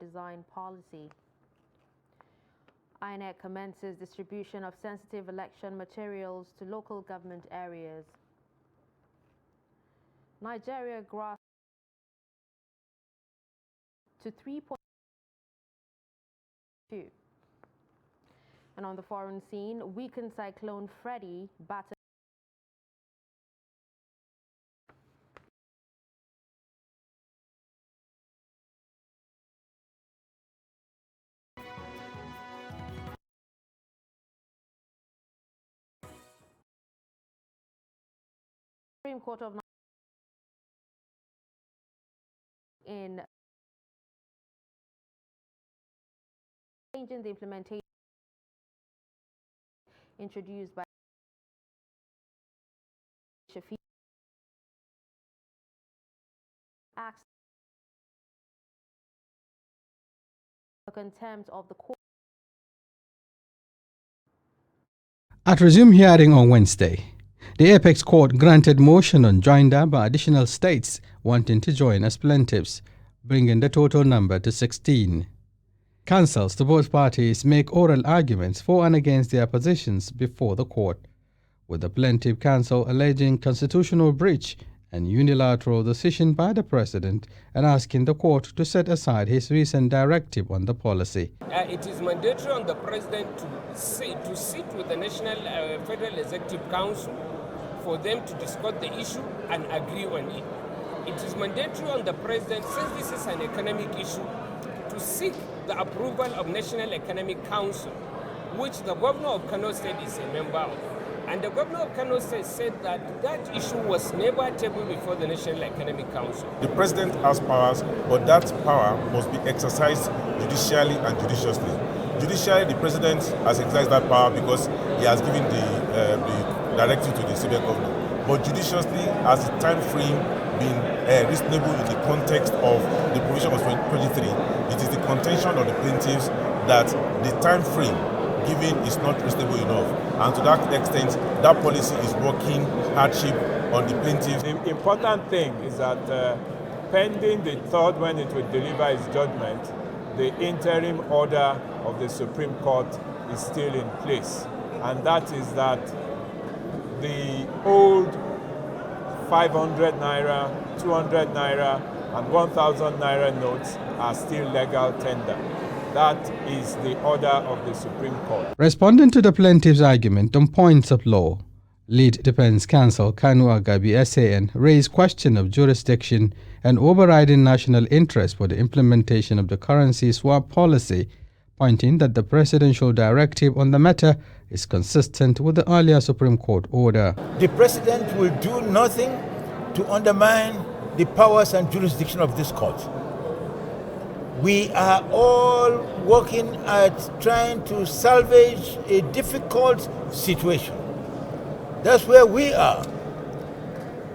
design policy. INEC commences distribution of sensitive election materials to local government areas. Nigeria grasps to 3.2. And on the foreign scene, weakened cyclone Freddy battered Supreme Court of in changing the implementation introduced by Shafiq acts for contempt of the court. At resumed hearing on Wednesday, the Apex Court granted motion on joinder by additional states wanting to join as plaintiffs, bringing the total number to 16. Counsels to both parties make oral arguments for and against their positions before the court, with the plaintiff counsel alleging constitutional breach and unilateral decision by the president and asking the court to set aside his recent directive on the policy. It is mandatory on the president to sit with the National Federal Executive Council for them to discuss the issue and agree on it. It is mandatory on the president, since this is an economic issue, to seek the approval of National Economic Council, which the governor of Kano State is a member of. And the governor of Kano State said that that issue was never tabled before the National Economic Council. The president has powers, but that power must be exercised judicially and judiciously. Judicially, the president has exercised that power because he has given the directive to the CBN governor. But judiciously, has the time frame been reasonable in the context of the provision of 2023? It is the contention of the plaintiffs that the time frame given is not reasonable enough, and to that extent, that policy is working hardship on the plaintiffs. The important thing is that pending the third when it will deliver its judgment, the interim order of the Supreme Court is still in place, and that is that the old 500 naira, 200 naira, and 1,000 naira notes are still legal tender. That is the order of the Supreme Court. Responding to the plaintiff's argument on points of law, lead defense counsel Kanu Agabi SAN raised question of jurisdiction and overriding national interest for the implementation of the currency swap policy, pointing that the presidential directive on the matter is consistent with the earlier Supreme Court order. The president will do nothing to undermine the powers and jurisdiction of this court. We are all working at trying to salvage a difficult situation. That's where we are.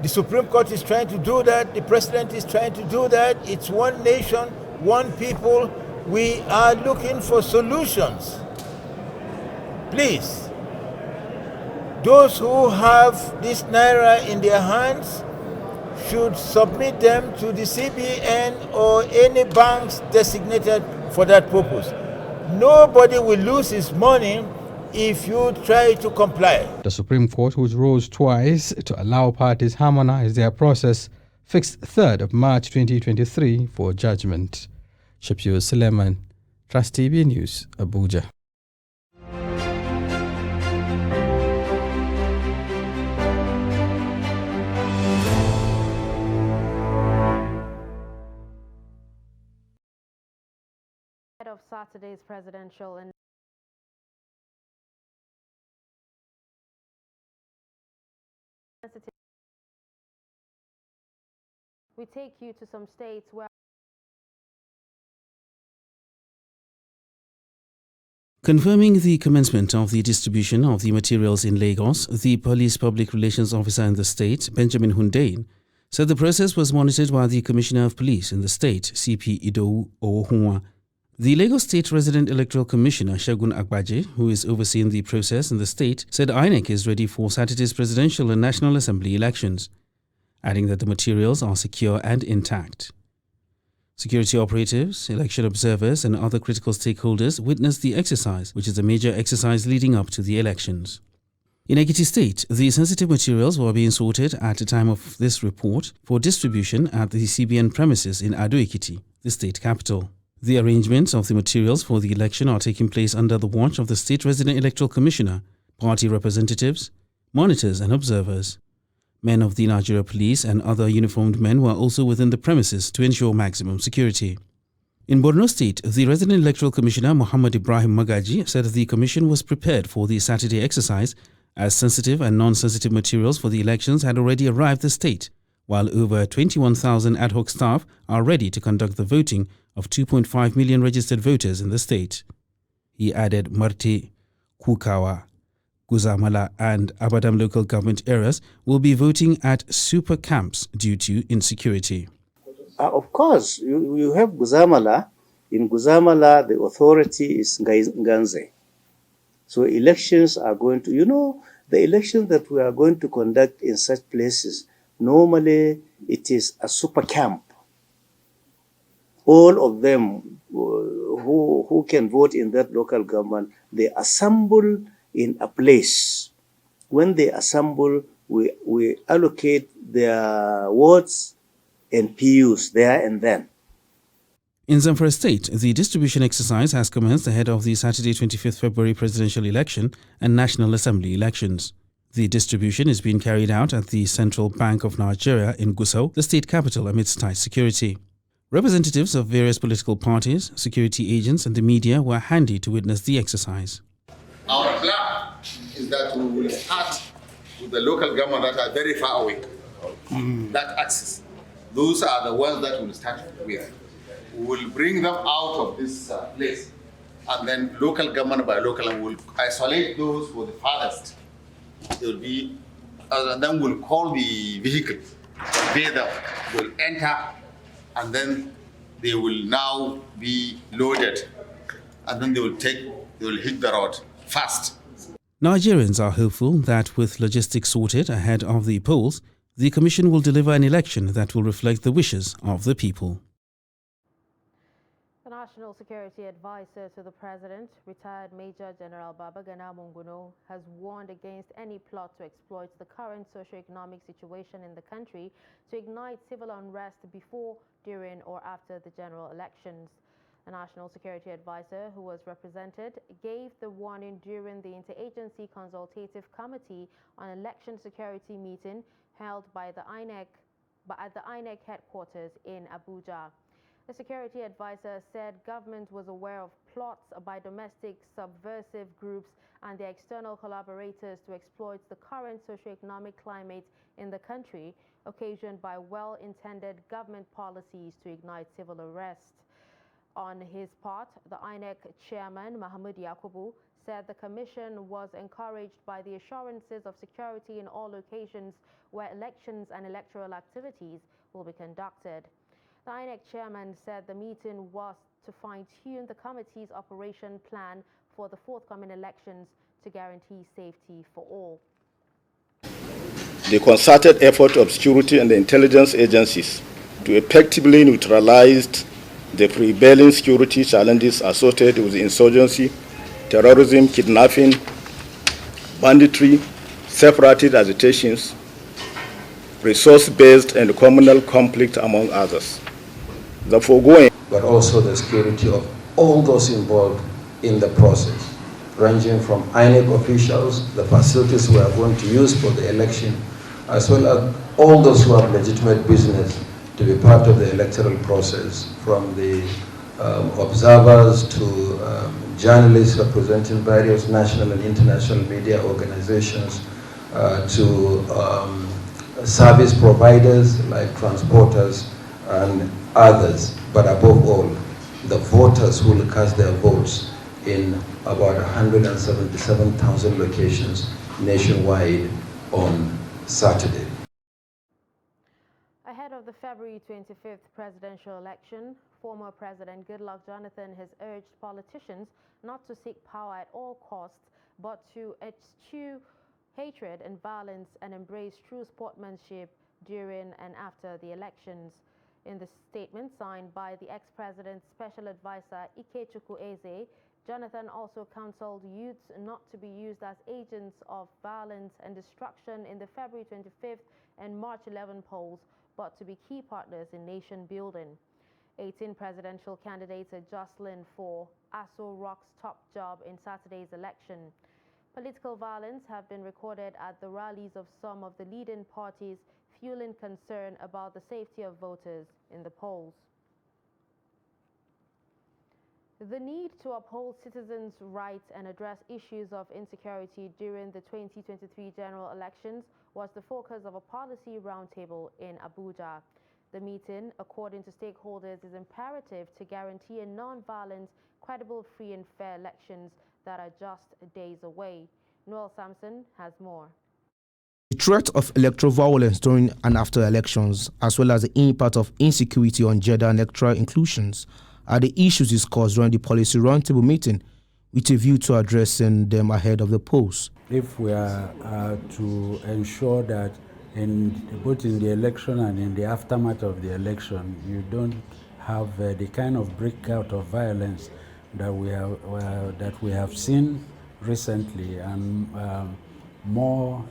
The Supreme Court is trying to do that. The president is trying to do that. It's one nation, one people. We are looking for solutions. Please, those who have this naira in their hands should submit them to the CBN or any banks designated for that purpose. Nobody will lose his money if you try to comply. The Supreme Court, which rose twice to allow parties harmonize their process, fixed 3rd of March 2023 for judgment. Shapiro Suleiman, Trust TV News, Abuja. Of Saturday's presidential and we take you to some states where confirming the commencement of the distribution of the materials in Lagos, the police public relations officer in the state, Benjamin Hundeyin, said the process was monitored by the Commissioner of Police in the state, CP Idowu Owohunwa. The Lagos State Resident Electoral Commissioner, Segun Agbaje, who is overseeing the process in the state, said INEC is ready for Saturday's presidential and National Assembly elections, adding that the materials are secure and intact. Security operatives, election observers, and other critical stakeholders witnessed the exercise, which is a major exercise leading up to the elections. In Ekiti State, the sensitive materials were being sorted at the time of this report for distribution at the CBN premises in Ado Ekiti, the state capital. The arrangements of the materials for the election are taking place under the watch of the State Resident Electoral Commissioner, party representatives, monitors and observers. Men of the Nigeria Police and other uniformed men were also within the premises to ensure maximum security. In Borno State, the Resident Electoral Commissioner Muhammad Ibrahim Magaji said the commission was prepared for the Saturday exercise as sensitive and non-sensitive materials for the elections had already arrived the state, while over 21,000 ad hoc staff are ready to conduct the voting of 2.5 million registered voters in the state. He added Marti, Kukawa, Guzamala and Abadam local government areas will be voting at super camps due to insecurity. Of course, you have Guzamala. In Guzamala, the authority is Nganze. So elections are going to, the elections that we are going to conduct in such places, normally it is a super camp. All of them who can vote in that local government, they assemble in a place. When they assemble, we allocate their wards and PUs there and then. In Zamfara State, the distribution exercise has commenced ahead of the Saturday 25th February presidential election and National Assembly elections. The distribution is being carried out at the Central Bank of Nigeria in Gusau, the state capital, amidst tight security. Representatives of various political parties, security agents and the media were handy to witness the exercise. Our plan is that we will start with the local government that are very far away. That axis. Those are the ones that we'll start with. We will bring them out of this place, and then local government by local, and we'll isolate those for the farthest. They will be, and then we'll call the vehicles. They will enter, and then they will now be loaded, and then they will hit the road fast. Nigerians are hopeful that with logistics sorted ahead of the polls, the Commission will deliver an election that will reflect the wishes of the people. The National Security Advisor to the President, retired Major General Babagana Munguno, has warned against any plot to exploit the current socio-economic situation in the country to ignite civil unrest before, during or after the general elections. The National Security Advisor, who was represented, gave the warning during the Interagency Consultative Committee on Election Security meeting held by the INEC, at the INEC headquarters in Abuja. The security advisor said government was aware of plots by domestic subversive groups and their external collaborators to exploit the current socio-economic climate in the country, occasioned by well-intended government policies to ignite civil unrest. On his part, the INEC chairman, Mahmoud Yakubu, said the commission was encouraged by the assurances of security in all locations where elections and electoral activities will be conducted. The INEC chairman said the meeting was to fine-tune the committee's operation plan for the forthcoming elections to guarantee safety for all. The concerted effort of security and the intelligence agencies to effectively neutralize the prevailing security challenges associated with insurgency, terrorism, kidnapping, banditry, separatist agitations, resource-based and communal conflict, among others. The foregoing, but also the security of all those involved in the process, ranging from INEC officials, the facilities we are going to use for the election, as well as all those who have legitimate business to be part of the electoral process, from the observers to journalists representing various national and international media organizations, to service providers like transporters and others, but above all, the voters who will cast their votes in about 177,000 locations nationwide on Saturday. Ahead of the February 25th presidential election, former President Goodluck Jonathan has urged politicians not to seek power at all costs, but to eschew hatred and violence and embrace true sportsmanship during and after the elections. In the statement signed by the ex-president's special advisor Ikechukwu Eze, Jonathan also counseled youths not to be used as agents of violence and destruction in the February 25th and March 11 polls, but to be key partners in nation building. 18 presidential candidates are jostling for Aso Rock's top job in Saturday's election. Political violence have been recorded at the rallies of some of the leading parties, fueling concern about the safety of voters in the polls. The need to uphold citizens' rights and address issues of insecurity during the 2023 general elections was the focus of a policy roundtable in Abuja. The meeting, according to stakeholders, is imperative to guarantee a non-violent, credible, free and fair elections that are just days away. Noel Sampson has more. The threat of electoral violence during and after elections, as well as the impact of insecurity on gender and electoral inclusions, are the issues discussed during the policy roundtable meeting, with a view to addressing them ahead of the polls. If we are to ensure that both in the election and in the aftermath of the election, you don't have the kind of breakout of violence that we have seen recently and more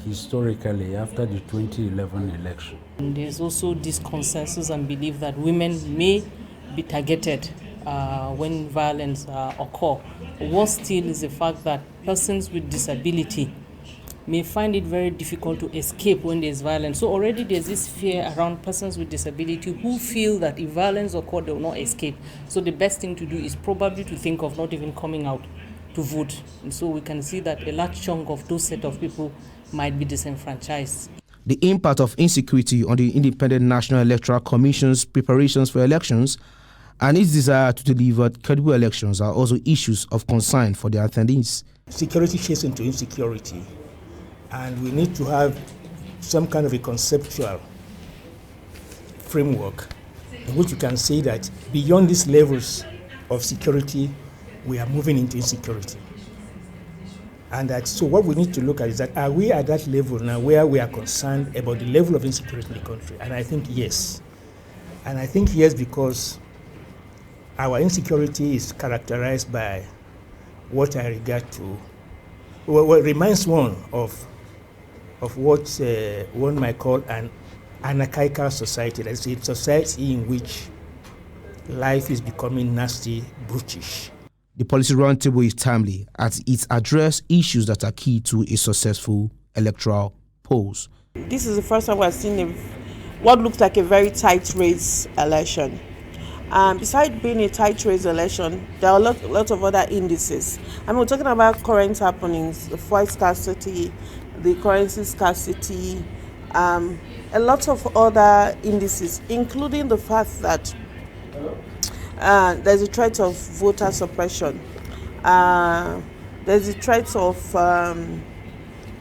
historically after the 2011 election. And there's also this consensus and belief that women may be targeted when violence occurs. What still is the fact that persons with disability may find it very difficult to escape when there's violence. So already there's this fear around persons with disability who feel that if violence occurs, they will not escape. So the best thing to do is probably to think of not even coming out to vote. And so we can see that a large chunk of those set of people might be disenfranchised. The impact of insecurity on the Independent National Electoral Commission's preparations for elections and its desire to deliver credible elections are also issues of concern for the attendees. Security shades into insecurity, and we need to have some kind of a conceptual framework in which we can say that beyond these levels of security, we are moving into insecurity. And that, so what we need to look at is that, are we at that level now where we are concerned about the level of insecurity in the country? And I think yes. And I think yes because our insecurity is characterized by what I regard to, what reminds one of what one might call an anarchical society. That's a society in which life is becoming nasty, brutish. The policy roundtable is timely as it addresses issues that are key to a successful electoral polls. This is the first time we've seen what looks like a very tight race election. Besides being a tight race election, there are a lot of other indices. I mean, we're talking about current happenings, the fuel scarcity, the currency scarcity, a lot of other indices, including the fact that there's a threat of voter suppression. There's a threat of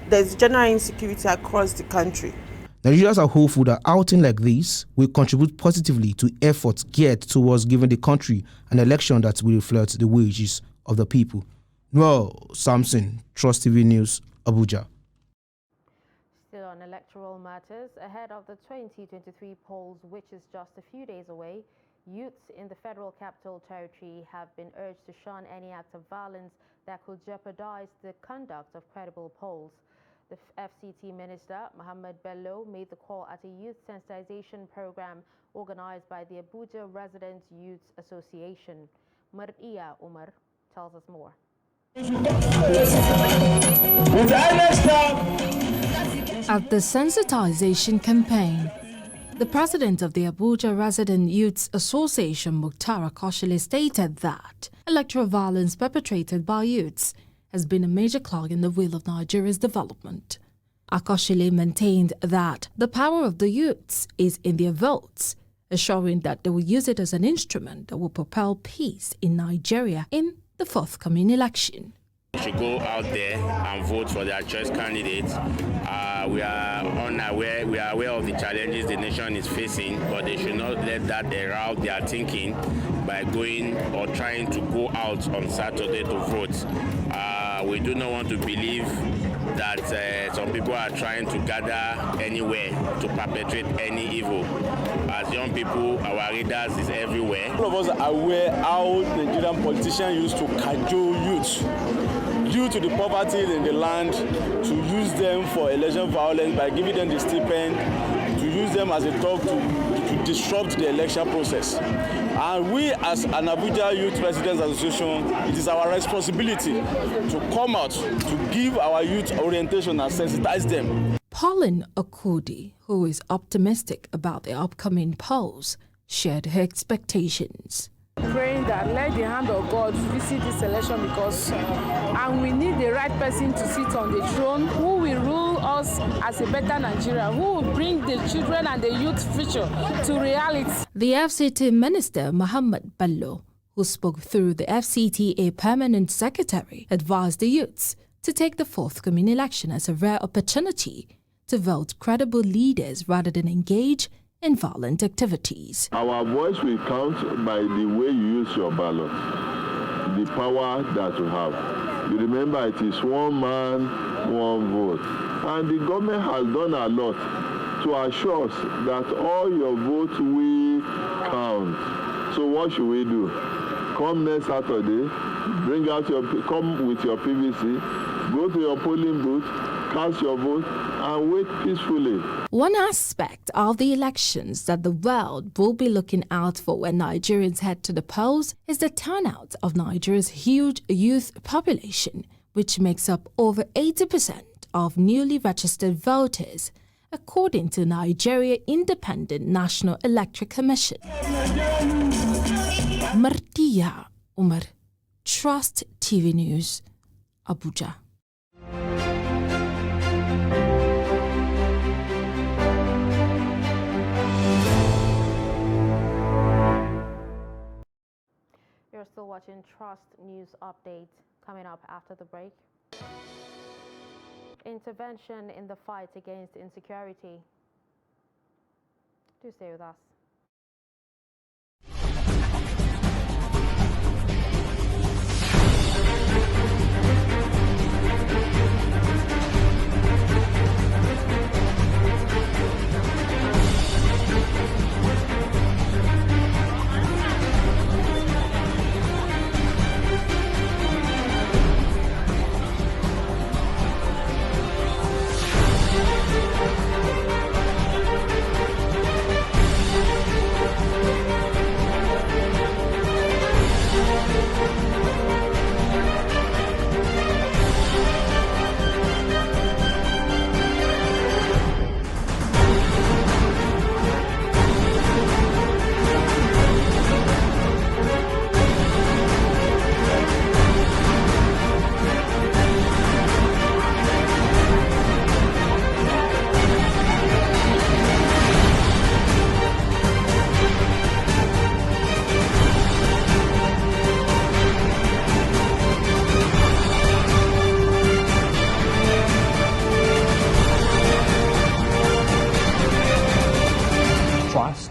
there's general insecurity across the country. Nigerians are hopeful that outing like this will contribute positively to efforts geared towards giving the country an election that will reflect the wishes of the people. Noel Sampson, Trust TV News, Abuja. Still on electoral matters, ahead of the 2023 polls, which is just a few days away, youths in the Federal Capital Territory have been urged to shun any act of violence that could jeopardize the conduct of credible polls. The FCT Minister, Mohammed Bello, made the call at a youth sensitization program organized by the Abuja Resident Youth Association. Mar'ia Umar tells us more. At the sensitization campaign, the president of the Abuja Resident Youth Association, Mukhtar Akoshile, stated that electoral violence perpetrated by youths has been a major clog in the wheel of Nigeria's development. Akoshile maintained that the power of the youths is in their votes, assuring that they will use it as an instrument that will propel peace in Nigeria in the forthcoming election. They should go out there and vote for their choice candidates. We are aware of the challenges the nation is facing, but they should not let that derail their thinking by going or trying to go out on Saturday to vote. We do not want to believe that some people are trying to gather anywhere to perpetrate any evil. As young people, our readers is everywhere. All of us are aware how Nigerian politicians used to cajole youth due to the poverty in the land, to use them for election violence by giving them the stipend, to use them as a dog to disrupt the election process. And we as an Abuja Youth Residents Association, it is our responsibility to come out to give our youth orientation and sensitize them. Pauline Okudi, who is optimistic about the upcoming polls, shared her expectations. Praying that let the hand of God visit this election because and we need the right person to sit on the throne who will rule us as a better Nigeria, who will bring the children and the youth future to reality. The FCT Minister Muhammad Bello, who spoke through the FCTA Permanent Secretary, advised the youths to take the forthcoming election as a rare opportunity to vote credible leaders rather than engage in violent activities. Our voice will count by the way you use your ballot, the power that you have. You remember it is one man, one vote. And the government has done a lot to assure us that all your votes will count. So what should we do? Come next Saturday, come with your PVC, go to your polling booth, cast your vote, and wait peacefully. One aspect of the elections that the world will be looking out for when Nigerians head to the polls is the turnout of Nigeria's huge youth population, which makes up over 80% of newly registered voters, according to Nigeria Independent National Electoral Commission. Martia Umar, Trust TV News, Abuja. You're still watching Trust News Update. Coming up after the break. Intervention in the fight against insecurity. Do stay with us.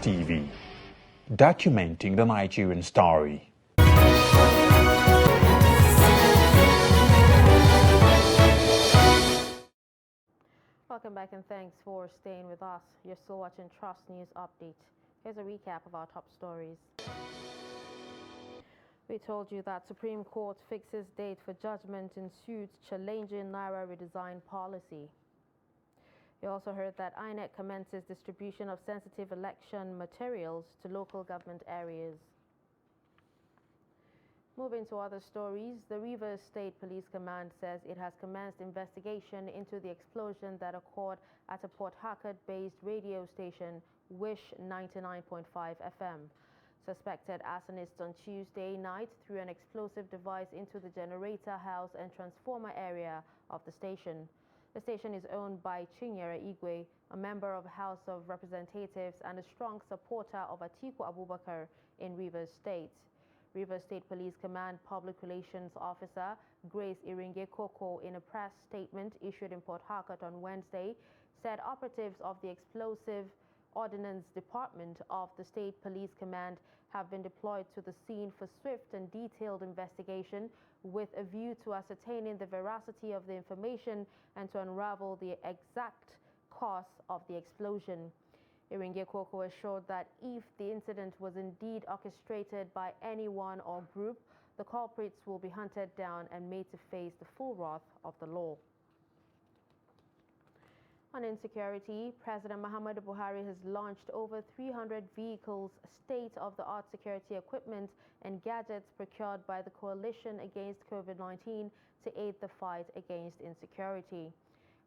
TV, documenting the Nigerian story. Welcome back and thanks for staying with us. You're still watching Trust News Update. Here's a recap of our top stories. We told you that Supreme Court fixes date for judgment in suits challenging Naira redesign policy. You also heard that INEC commences distribution of sensitive election materials to local government areas. Moving to other stories, the Rivers State Police Command says it has commenced investigation into the explosion that occurred at a Port Harcourt-based radio station, Wish 99.5 FM. Suspected arsonist on Tuesday night threw an explosive device into the generator house and transformer area of the station. The station is owned by Chinyere Igwe, a member of House of Representatives and a strong supporter of Atiku Abubakar in Rivers State. Rivers State Police Command Public Relations Officer Grace Iringe Koko, in a press statement issued in Port Harcourt on Wednesday, said operatives of the explosive Ordnance Department of the State Police Command have been deployed to the scene for swift and detailed investigation with a view to ascertaining the veracity of the information and to unravel the exact cause of the explosion. Iringe Koko assured that if the incident was indeed orchestrated by anyone or group, the culprits will be hunted down and made to face the full wrath of the law. On insecurity, President Muhammadu Buhari has launched over 300 vehicles, state-of-the-art security equipment and gadgets procured by the Coalition Against COVID-19 to aid the fight against insecurity.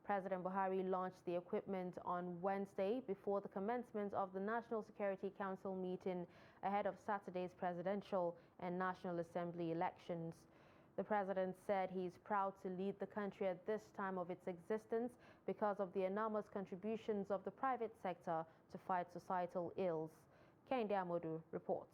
President Buhari launched the equipment on Wednesday before the commencement of the National Security Council meeting ahead of Saturday's presidential and National Assembly elections. The president said he is proud to lead the country at this time of its existence because of the enormous contributions of the private sector to fight societal ills. Kehinde Amodu reports.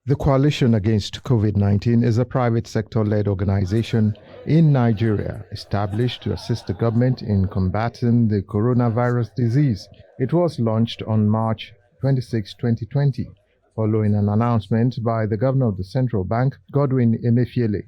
The Coalition Against COVID-19 is a private sector-led organization in Nigeria established to assist the government in combating the coronavirus disease. It was launched on March 26, 2020, following an announcement by the governor of the central bank, Godwin Emefiele.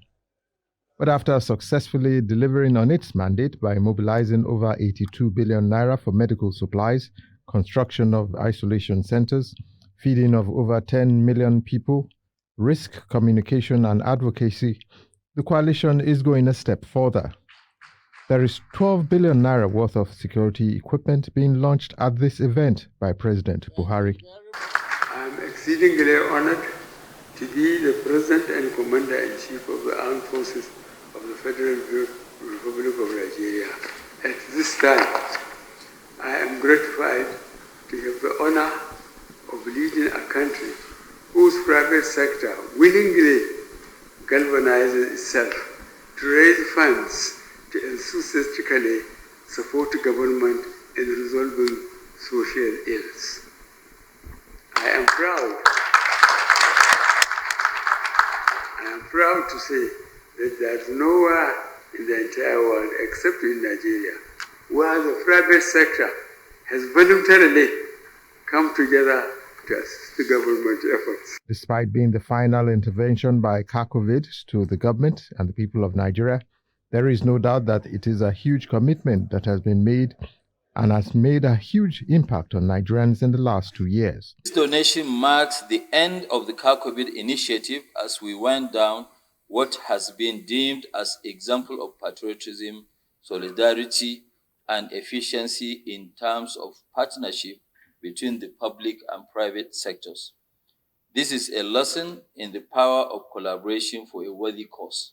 But after successfully delivering on its mandate by mobilizing over 82 billion naira for medical supplies, construction of isolation centers, feeding of over 10 million people, risk communication and advocacy, the coalition is going a step further. There is 12 billion naira worth of security equipment being launched at this event by President Buhari. I am exceedingly honored to be the President and Commander-in-Chief of the Armed Forces of the Federal Republic of Nigeria. At this time, I am gratified to have the honor of leading a country whose private sector willingly galvanizes itself to raise funds to enthusiastically support government in resolving social ills. I am proud to say that there is nowhere in the entire world except in Nigeria where the private sector has voluntarily come together to assist the government efforts. Despite being the final intervention by COVID to the government and the people of Nigeria, there is no doubt that it is a huge commitment that has been made and has made a huge impact on Nigerians in the last 2 years. This donation marks the end of the COVID initiative as we wind down what has been deemed as example of patriotism, solidarity, and efficiency in terms of partnership between the public and private sectors. This is a lesson in the power of collaboration for a worthy cause.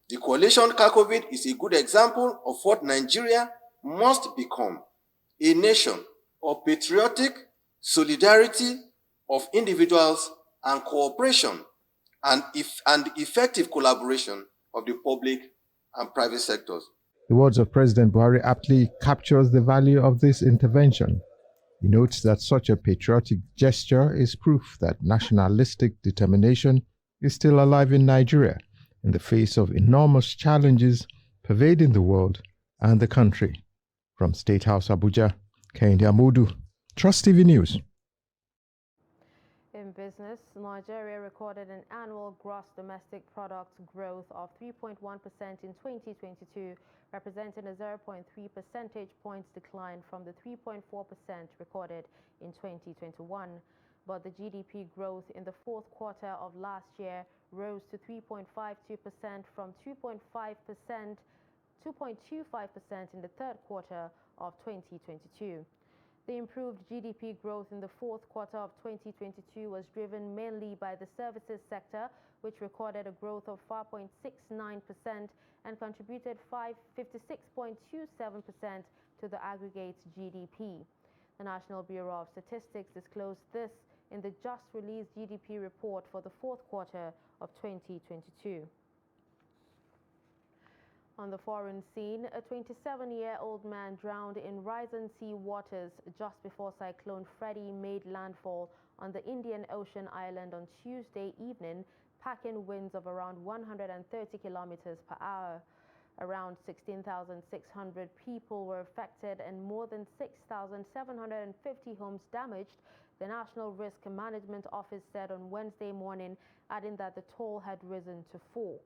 The coalition COVID is a good example of what Nigeria must become: a nation of patriotic solidarity of individuals and cooperation and effective collaboration of the public and private sectors. The words of President Buhari aptly captures the value of this intervention. He notes that such a patriotic gesture is proof that nationalistic determination is still alive in Nigeria in the face of enormous challenges pervading the world and the country. From State House, Abuja, Kehinde Amodu, Trust TV News. In business, Nigeria recorded an annual gross domestic product growth of 3.1% in 2022, representing a 0.3 percentage points decline from the 3.4% recorded in 2021. But the GDP growth in the fourth quarter of last year rose to 3.52% from 2.25% in the third quarter of 2022. The improved GDP growth in the fourth quarter of 2022 was driven mainly by the services sector, which recorded a growth of 4.69% and contributed 56.27% to the aggregate GDP. The National Bureau of Statistics disclosed this in the just-released GDP report for the fourth quarter of 2022. On the foreign scene, a 27-year-old man drowned in rising sea waters just before Cyclone Freddy made landfall on the Indian Ocean island on Tuesday evening, packing winds of around 130 kilometers per hour. Around 16,600 people were affected and more than 6,750 homes damaged, the National Risk Management Office said on Wednesday morning, adding that the toll had risen to 4.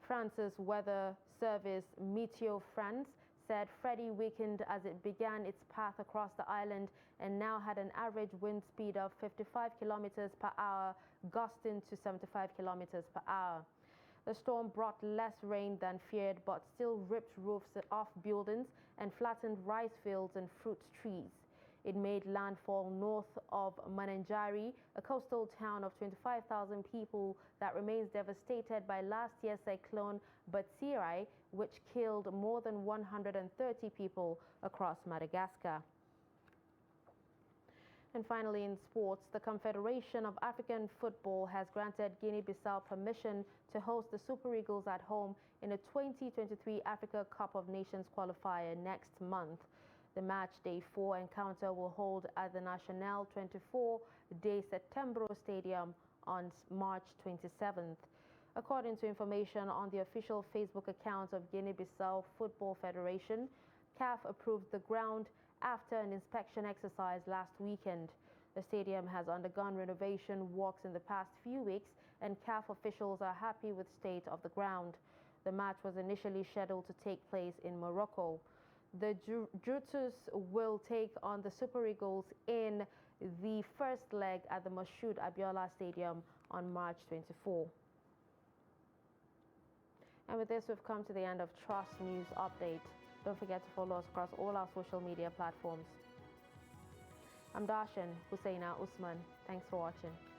France's weather service Meteo France said Freddie weakened as it began its path across the island and now had an average wind speed of 55 kilometers per hour, gusting to 75 kilometers per hour. The storm brought less rain than feared, but still ripped roofs off buildings and flattened rice fields and fruit trees. It made landfall north of Mananjari, a coastal town of 25,000 people that remains devastated by last year's cyclone Batsirai, which killed more than 130 people across Madagascar. And finally, in sports, the Confederation of African Football has granted Guinea-Bissau permission to host the Super Eagles at home in a 2023 Africa Cup of Nations qualifier next month. The match day 4 encounter will hold at the National 24-day Setembro Stadium on March 27th. According to information on the official Facebook account of Guinea-Bissau Football Federation, CAF approved the ground after an inspection exercise last weekend. The stadium has undergone renovation works in the past few weeks, and CAF officials are happy with the state of the ground. The match was initially scheduled to take place in Morocco. The Drutus will take on the Super Eagles in the first leg at the Moshood Abiola Stadium on March 24. And with this, we've come to the end of Trust News Update. Don't forget to follow us across all our social media platforms. I'm Darshan Husseina Usman. Thanks for watching.